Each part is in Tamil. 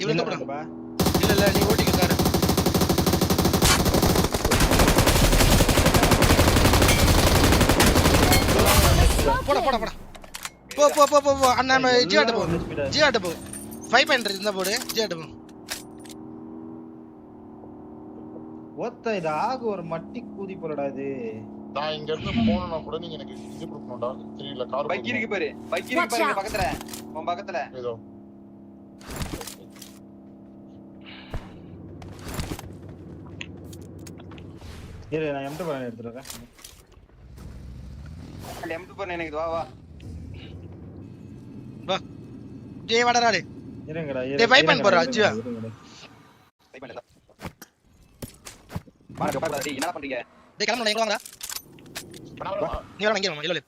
இவனுக்கு அப்புறம் இல்ல நீ ஓட்டிக்க காரு. போடா போடா போடா போ போ போ போ அண்ணா ஜிஆட்ட போ ஜிஆட்ட போ 500 இருந்தா போடு ஜிஆட்ட போ. ஓத்த இது ஆகு ஒரு மட்டி கூதி போலடா இது. நான் இங்க இருந்து போறேன்னா கூட நீங்க எனக்கு இது கொடுக்கணும்டா. தெரியல கார் பைக் இருக்கு பாரு. பைக் இருக்கு பாரு பக்கத்துல. உன் பக்கத்துல. ஏதோ இரு நான் M2 பண்ண எடுத்துறேன். அந்த M2 பண்ண எனக்கு வா வா. வா. டேய் வாடா டேய். இருங்கடா இரு. டேய் வைப் பண்ண போறா ஜியா. வைப் பண்ணல. மார்க் பாரு டேய் என்ன பண்றீங்க? டேய் கிளம்பு எங்க வாங்கடா. நீ வர இங்க வா இல்ல இல்ல.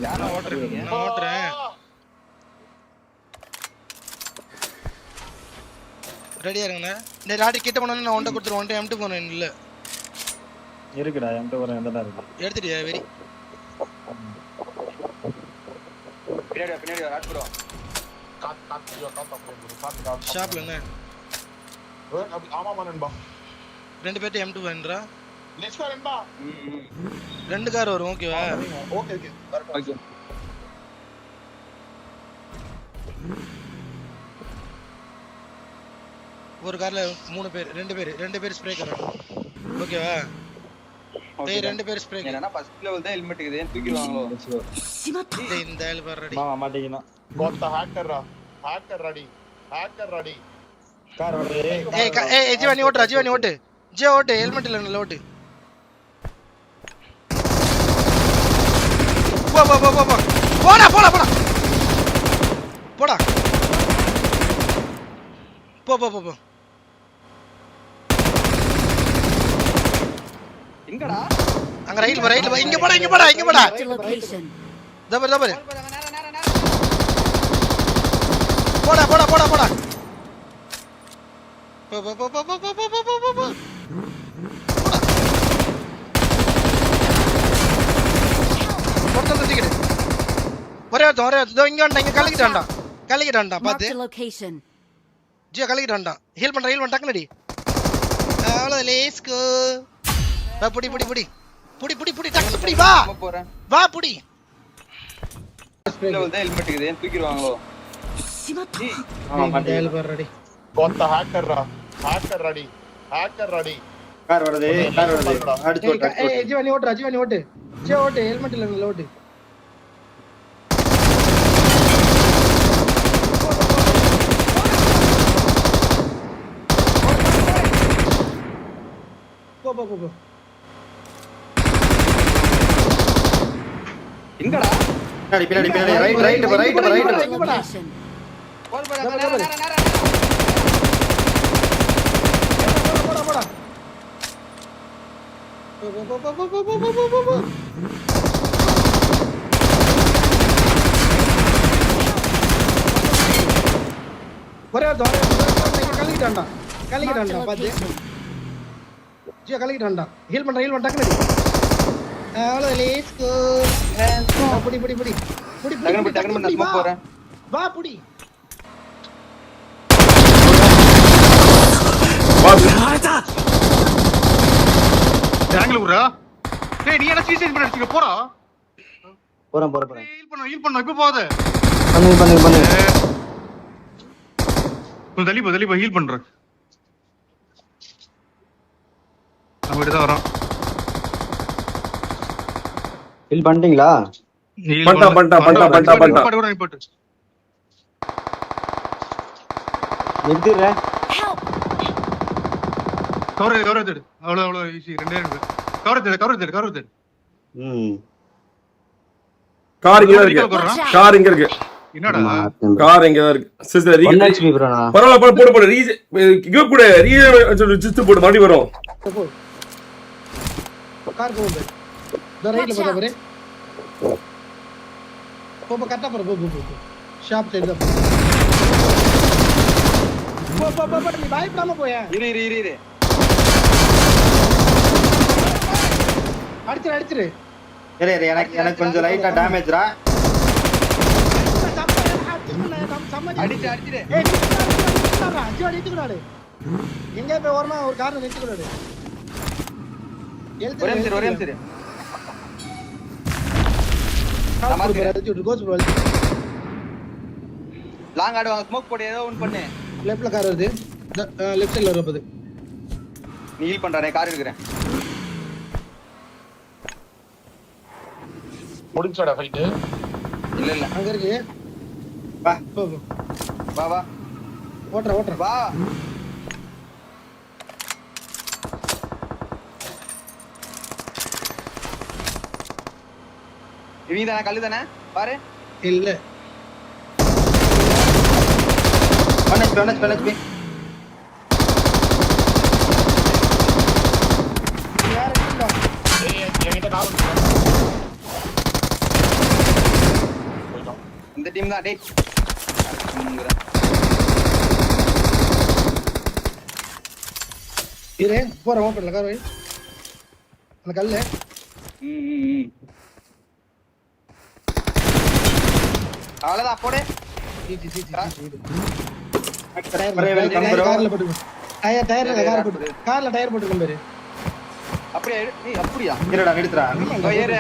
நான் ஓட்றீங்க. நான் ஓட்றேன். ரெடியா இருங்கண்ணா. டேய் ராடி கிட்ட போனோம்னா நான் ஒண்ட கொடுத்துறேன். ஒண்ட M2 போறேன் இல்ல. இருக்குடா M2 வரேன் எந்தடா இருக்கு. எடுத்துட்டியா வெரி. பின்னாடி ராட் ப்ரோ. காத்து ஷாப்ல என்ன? ஆமா நண்பா. ரெண்டு பேர்ட்ட M2 வேணும்டா. லெட்ஸ் கோ நண்பா. ரெண்டு கார் வரும் ஓகேவா? Okay okay. ஓகே. ஒரு கார்ல மூணு பேர் ரெண்டு பேர் ஸ்ப்ரே கரணும் ஓகேவா? டேய் ரெண்டு பேர் ஸ்ப்ரே என்னன்னா ஃபர்ஸ்ட் லெவல் தான் ஹெல்மெட் இருக்குது தூக்கிடுவாங்களோ. டேய் இந்த ஆளு பாரு ரெடி. மாமா மாட்டீங்கனா. கோத்த ஹேக்கர் ரெடி. கார் ஓடு. ஏய் ஜீவா நீ ஓட்டு. ஜீவா ஓட்டு ஹெல்மெட் இல்ல நல்ல ஓட்டு. போ போடா போடா போ எங்கடா? அங்க ரைட் வா இங்க போடா தபர் போடா போ ஒருத்தன் டிக்கெட் ஒரே இதோ இங்க வந்து இங்க கலக்கிட்டான்டா பாத்து ஜியா கலக்கிட்டான்டா. ஹீல் பண்ற டக்குனடி. அவ்வளவு லேஸ் கோ. புடி டக்குனு புடி வா புடி. ஃபர்ஸ்ட் லெவல் தான் ஹெல்மெட் இருக்குது தூக்கிடுவாங்களோ. மாமா மாட்டீங்க. ரெடி. கோத்த ஹேக்கர் ரெடி. கார் வருது. அடிச்சு ஓட்டு. ஏய் ஜீவா நீ ஓட்டு. ஜீவா ஓட்டு ஹெல்மெட் இல்ல நல்ல ஓட்டு. போ எங்கடா? பின்னாடி ரைட் போடு நேரா போடா போ ஒரே கலக்கிட்டான்டா பாத்து ஜியா கலக்கிட்டான்டா. ஹீல் பண்ற டக்குனடி. அவ்வளவு லேஸ் கோ. புடி டக்குனு நான் ஸ்மோக் போறேன். வா புடி. ஆங்கிள் குறா. டேய் நீ என்ன சீசன் பண்ணி அடிச்சிக்க போடா. போறேன். ஹீல் பண்ணு இப்ப போகாத. பண்ணு. கொஞ்சம் தள்ளி போ ஹீல் பண்ற. நம்ம கிட்ட தான் வரோம். ஹீல் பண்ணிட்டீங்களா? பண்ணிட்டா. போட்டு. நிறுத்திடுறேன். கவர் எடு. அவ்வளவு ஈஸி. ரெண்டே கவர் எடு. கார் இங்க இருக்கு. என்னடா கார் இங்க இருக்கு. சிஸ்டர் பரவாயில்ல போடு கிவ் கூட ஜிஸ்ட் போடு மறுபடி வரும். கார் போகுது. இந்த ரைட்ல போறா பாரு. போ கரெக்ட்டா போ. ஷாப் சைடு தான் போ. நீ பயப்படாம போயா. இரு அடிச்சிரு எனக்கு கொஞ்சம் லைட்டா டேமேஜ்ரா. அடிச்சு அடிச்சிரு. எங்க போய் ஓரமா ஒரு கார்ல நிறுத்திக்கூடாது. ஒரே நிமிஷம். லாங் ஆடுவாங்க, ஸ்மோக் போடு, ஏதோ ஒன்னு பண்ணு. லெஃப்ட்ல கார் வருது, லெஃப்ட் சைடுல வருது. நீ ஹீல் பண்றே, கார் எடுக்கிறேன். முடிஞ்சாடா ஃபைட்? இல்ல அங்க இருக்கு. வா போ வா வா ஓட்ற வா. இவங்க தானே, கல்லு தானே பாரு. இல்ல 1 HP. என்கிட்ட கார் வந்து இந்த டீம் தான் டேய். இரு போற ஓப்பன்ல கார் வை. அந்த கல்ல அவ்வளவுதான் போடு. கார்ல போட்டு டயர்ல கார் போட்டு கார்ல டயர் போட்டுருக்கேன் பாரு. அப்படியே அப்படியா இருடா, நிறுத்துடா. ஏறு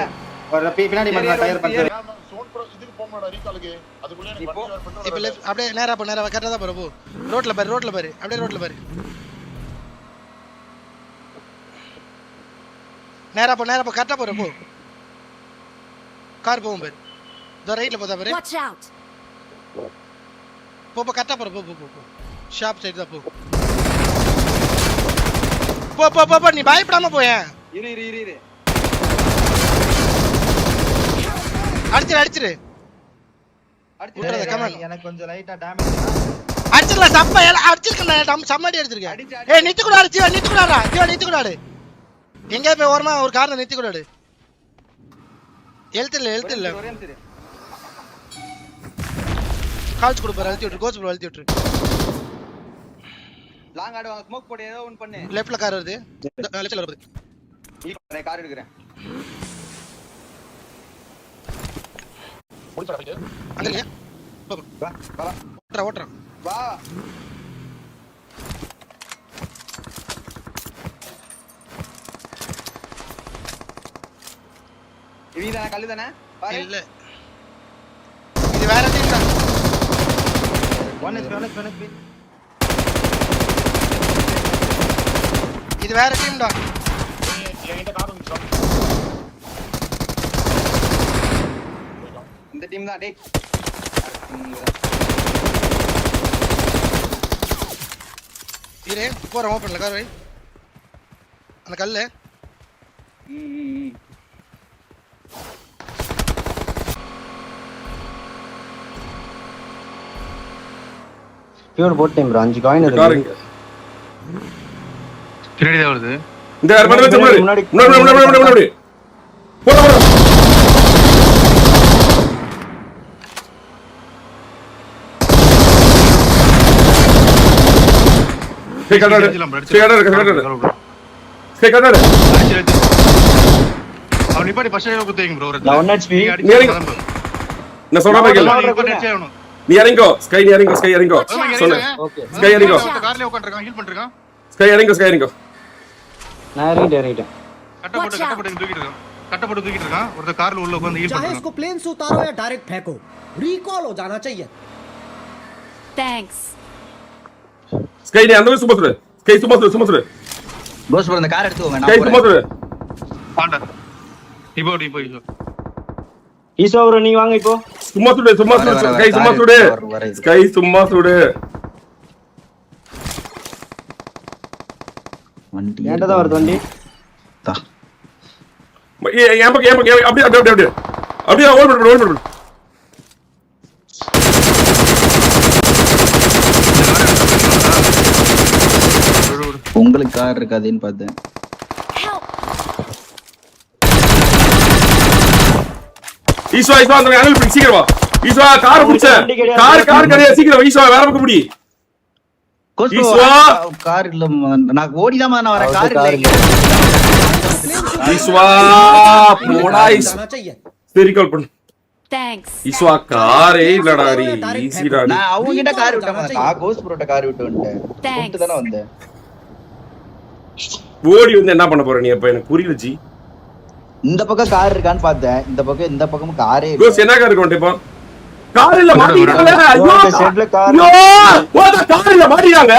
ஒரு பின்னாடி மட்டும் டயர் பஞ்சர். சோன் ப்ரோ இதுக்கு போமாடா ரீகாலுக்கு. அதுக்குள்ள எனக்கு இப்போ வண்டி பண்ற. இப்போ லெஃப்ட் அப்படியே நேரா கரெக்டா தான் போற போ. ரோட்ல பாரு அப்படியே ரோட்ல பாரு. நேரா போ கரெக்டா போற போ. கார் போவும் பாரு. இதோ ரைட்ல போதா பாரு. Watch out. போ கரெக்டா போற போ. ஷாப் சைடு தான் போ. போ நீ பயப்படாம போயேன். இரு அடிச்சிரு விட்டுறத கமான். எனக்கு கொஞ்சம் லைட்டா டேமேஜ். அடிச்சிரல சப்ப அடிச்சிருக்கேன். சம்மடி அடிச்சிருக்கேன். ஏய் நித்து கூடாடு. எங்க போய் ஓரமா ஒரு கார்ல நித்து கூடாடு. ஹெல்த் இல்ல. ஒரே நிமிஷம். கால்ஸ் கொடுப்பாரு, அழுத்தி விட்டுரு. லாங் ஆடுவாங்க, ஸ்மோக் போடு, ஏதோ ஒன்னு பண்ணு. லெஃப்ட்ல கார் வருது. லெஃப்ட்ல வருது. ஹீல் பண்றே, கார் எடுக்கிறேன். முடிஞ்சாடா ஃபைட்? அங்க இல்லையா? வா ஓட்றா. வா. இவங்க தானே, கல்லு தானே பாரு. இல்ல இது வேற டீம் தான். 1 HP. இது வேற டீம் தான். என்கிட்ட கார் வந்து இந்த டீம் தான் டேய். இரு போற ஓபன்ல கார் வை. அந்த கல்லு பியூர் போட்டேன் ப்ரோ. 5 காயின் இருக்கு. பின்னாடி தான் வருது. இந்த முன்னாடி போடா. அவன் நிப்பாட்டி ஃபர்ஸ்ட் டைம் குத்தீங்க ப்ரோ. 1 HP. நான் சொன்ன மாதிரி நீ இறங்கோ. ஸ்கை இறங்கோ. சொன்னேன். ஓகே. ஸ்கை இறங்கோ. கார்ல உட்கார்ந்திருக்கான், ஹீல் பண்ணிருக்கான். ஸ்கை இறங்கோ. நான் இறங்கிட்டேன். கட்ட போட்டு தூக்கிட்டு இருக்கான். ஒருத்தர் கார்ல உள்ள உட்கார்ந்து ஹீல் चाहे பண்றான். इसको प्लेन से उतारो या डायरेक्ट फेंको, रिकॉल हो जाना चाहिए. Thanks. ஸ்கை நீ அந்த மாதிரி சும்மா சுடு. போஸ் ப்ரோ, இந்த கார் எடுத்து வாங்க. ஸ்கை சும்மா சுடு. ஆண்டா. இப்போ ஈசோ ப்ரோ நீங்க வாங்க இப்போ. சும்மா சுடு. ஸ்கை சும்மா சுடு. வண்டி ஏன்டா தான் வருது வண்டி? ஏன் அப்படியே ஓல் பண்ணு. உங்களுக்கு கார் இருக்காதுன்னு பார்த்தேன். ஈஸ்வா அந்த ஆங்கிள் பிடி சீக்கிரம் வா. ஈஸ்வா கார் புடிச்ச. கார் கிடையாது, சீக்கிரம் வா. ஈஸ்வா வேற பக்கம் புடி. ஈஸ்வா கார் இல்ல, நான் ஓடிதான் நான் வர கார் இல்ல. ஈஸ்வா போடா जाना चाहिए சரி கால் பண்ணு Thanks. ஈஸ்வா காரே இல்லடா டி ஈஸிடா டி நான் அவங்க கிட்ட கார் விட்டேன் நான் கோஸ் ப்ரோட்ட கார் விட்டு வந்துட்டேன் Thanks. கூப்பிட்டு தானே வந்தேன் ஓடி வந்து என்ன பண்ண போற நீ அப்ப எனக்கு புரியல ஜி இந்த பக்கம் கார் இருக்கான்னு பார்த்தேன் இந்த பக்கமும் காரே கோஸ் என்ன கார் கொண்டு போ கார் இல்ல மாட்டிட்டாங்க ஐயோ ஷெட்ல கார் ஐயோ போடா கார் இல்ல மாட்டிட்டாங்க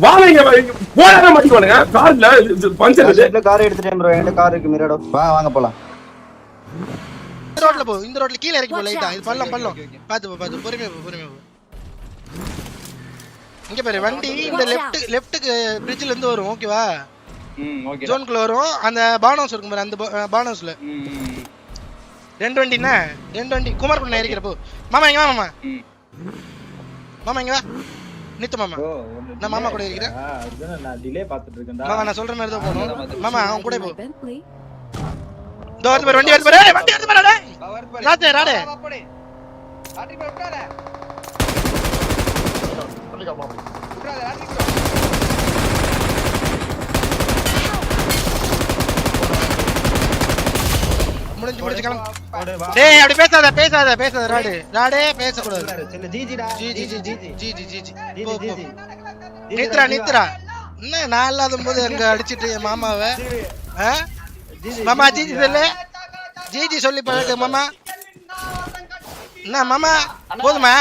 வாங்க போடா மாட்டிடுவானுங்க கார்ல பஞ்சர் இது ஷெட்ல கார் எடுத்துட்டேன் ப்ரோ என்கிட்ட கார் இருக்கு மிரடோ வாங்க போலாம் இந்த ரோட்ல போ இந்த ரோட்ல கீழ இறக்கி போ லைட்டா இது பள்ளம் பாத்து பொறுமையா போ இங்க பாரு வண்டி இந்த லெஃப்ட்க்கு பிரிட்ஜ்ல இருந்து வரும் ஓகேவா ஓகே ஜோன்குள்ள வரும் அந்த பானோஸ் இருக்கும் பாரு அந்த பானோஸ்ல ரெண்டு வண்டி குமார் பண்ண ஏறிக்கிறப்போ மாமா இங்க வா மாமா இங்க வா நித்து மாமா நான் மாமா கூட இருக்கிறேன் அதுதான் நான் டிலே பார்த்துட்டு இருக்கேன்டா மாமா நான் சொல்ற மாதிரி தான் போணும் மாமா அவன் கூட போ Bentley. இதோ வந்து பாரு வண்டி வந்து பாரு டேய் ராடே ஆட்டி போய் விட்டாத முடிஞ்சு கிளம்பு டேய் அப்படி பேசாத ராடே பேச கூடாது செல்ல ஜிஜிடா ஜி போ நித்ரா என்ன நான் இல்லாத போது அங்க அடிச்சிட்டு என் மாமாவை மாமா ஜிஜி சொல்லு ஜிஜி சொல்லி பழகு மாமா என்ன மாமா போதுமா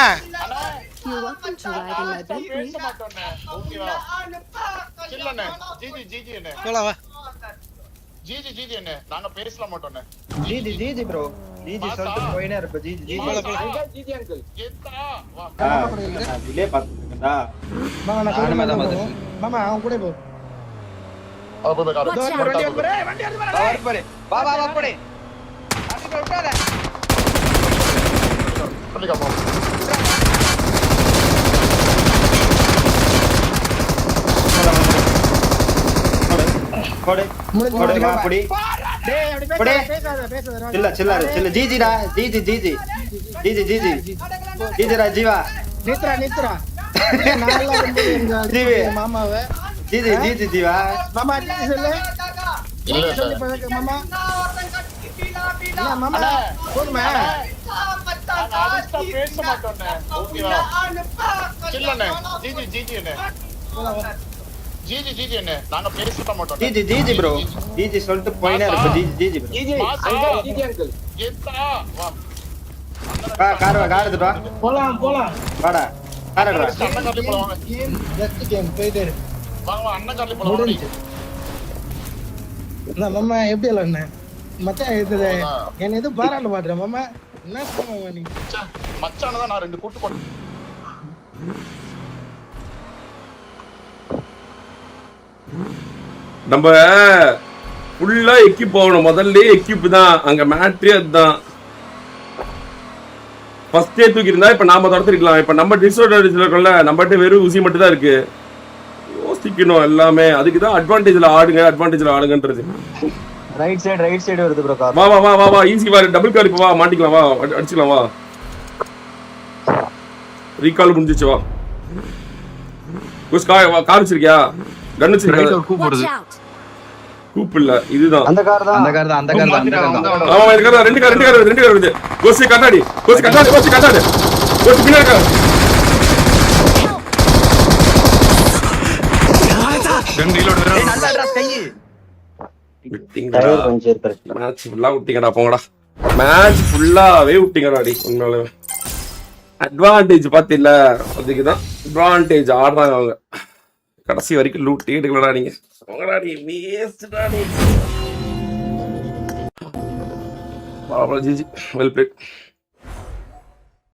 You're welcome to ride in my Bentley. ஓகேவா சில்லண்ணே ஜிஜி அண்ணே போலாம் வா ஜிஜி அண்ணே நாங்க பேசல மாட்டோண்ணே ஜிஜி ப்ரோ ஜிஜி சொல்லிட்டு போயினே இருப்ப ஜிஜி அங்கிள் ஏத்தா வா நான் டிலே பார்த்துட்டு இருக்கேன்டா மாமா அவன் கூட போ அது போய் கார் Watch out. கார் பாரு வா போடு ஆட்டி போய் விட்டாத பண்ணிக்கா போ போடு வா புடி டேய் அப்படி போடு. பேசாத சில்ல ஜிஜிடா ஜிஜிடா ஜிஜிடா ஜீவா நித்ரா நான் இல்லாத போது எங்க ஜீவி மாமாவை ஜிஜி ஜீவா மாமா ஜிஜி சொல்லு ஜிஜி சொல்லி பழகு மாமா என்ன மாமா போதுமா நாங்க பேச மாட்டோண்ணே ஓகேவா சில்லண்ணே ஜிஜி அண்ணே ஜிஜி அண்ணே நாங்க பேச மாட்டோம் ஜிஜி ப்ரோ ஜிஜி சொல்லிட்டு போயினே இருப்ப ஜிஜி ப்ரோ ஜிஜி அங்கிள் ஏத்தா வா வா கார் எடுத்துட்டு வா போலாம் வாடா கார் எடுடா அண்ணன் கார்லி போலாம் வாங்க ஜஸ்ட் கேம் போயிட்டு வாங்க அண்ணன் கார்லி போலாம் வாங்க என்ன மாமா எப்படி இல்ல என்ன மச்சான் இது என்ன எது பாராட்ட மாட்டேன் மாமா என்ன மாமா நீ மச்சான தான் நான் ரெண்டு கூட்டு போட்டேன் நம்ம ஃபுல்லா எக்யூப் போகணும் முதல்ல எக்யூப் தான் அங்க மேட்ரே அதுதான் ஃபர்ஸ்டே தூக்கி இருந்தா இப்ப நாம தடுத்துருக்கலாம் இப்ப நம்ம டிஸ்அட்வான்டேஜ்ல இருக்கோம்ல நம்மகிட்ட வெறும் ஊசி மட்டும் தான் இருக்கு யோசிக்கணும் எல்லாமே அதுக்குதான் அட்வான்டேஜ்ல ஆடுங்கன்றது ரைட் சைடு வருது ப்ரோ கார் வா ஈஸி வா டபுள் கார் இப்ப வா மாட்டிக்கலாம் வா அடிச்சுக்கலாம் வா ரீகால் முடிஞ்சிச்சு வா கார் வச்சிருக்கியா கன் வச்சிருக்கியா Watch out. கூப் இல்ல இதுதான் அந்த கார் தான் ஆமா இது கார் ரெண்டு கார் வருது கோசி கட்டாடி கோசி பின்னாடி கார் கன் ரீலோட் வேற நல்லா ட்ராப் கை விட்டீங்கடா டயர் பஞ்சர் கரெக்ட் மேட்ச் ஃபுல்லா விட்டீங்கடா போங்கடா மேட்ச் ஃபுல்லாவே விட்டீங்கடா டி உண்மையாலே அட்வான்டேஜ் பாத்தில அதுக்குதான் அட்வான்டேஜ் ஆடுறாங்க அவங்க கடைசி வரைக்கும் லூட் எடுக்கலடா நீங்க போங்கடா நீ வேஸ்ட்டா நீ ஜிஜி வெல் பிளேட்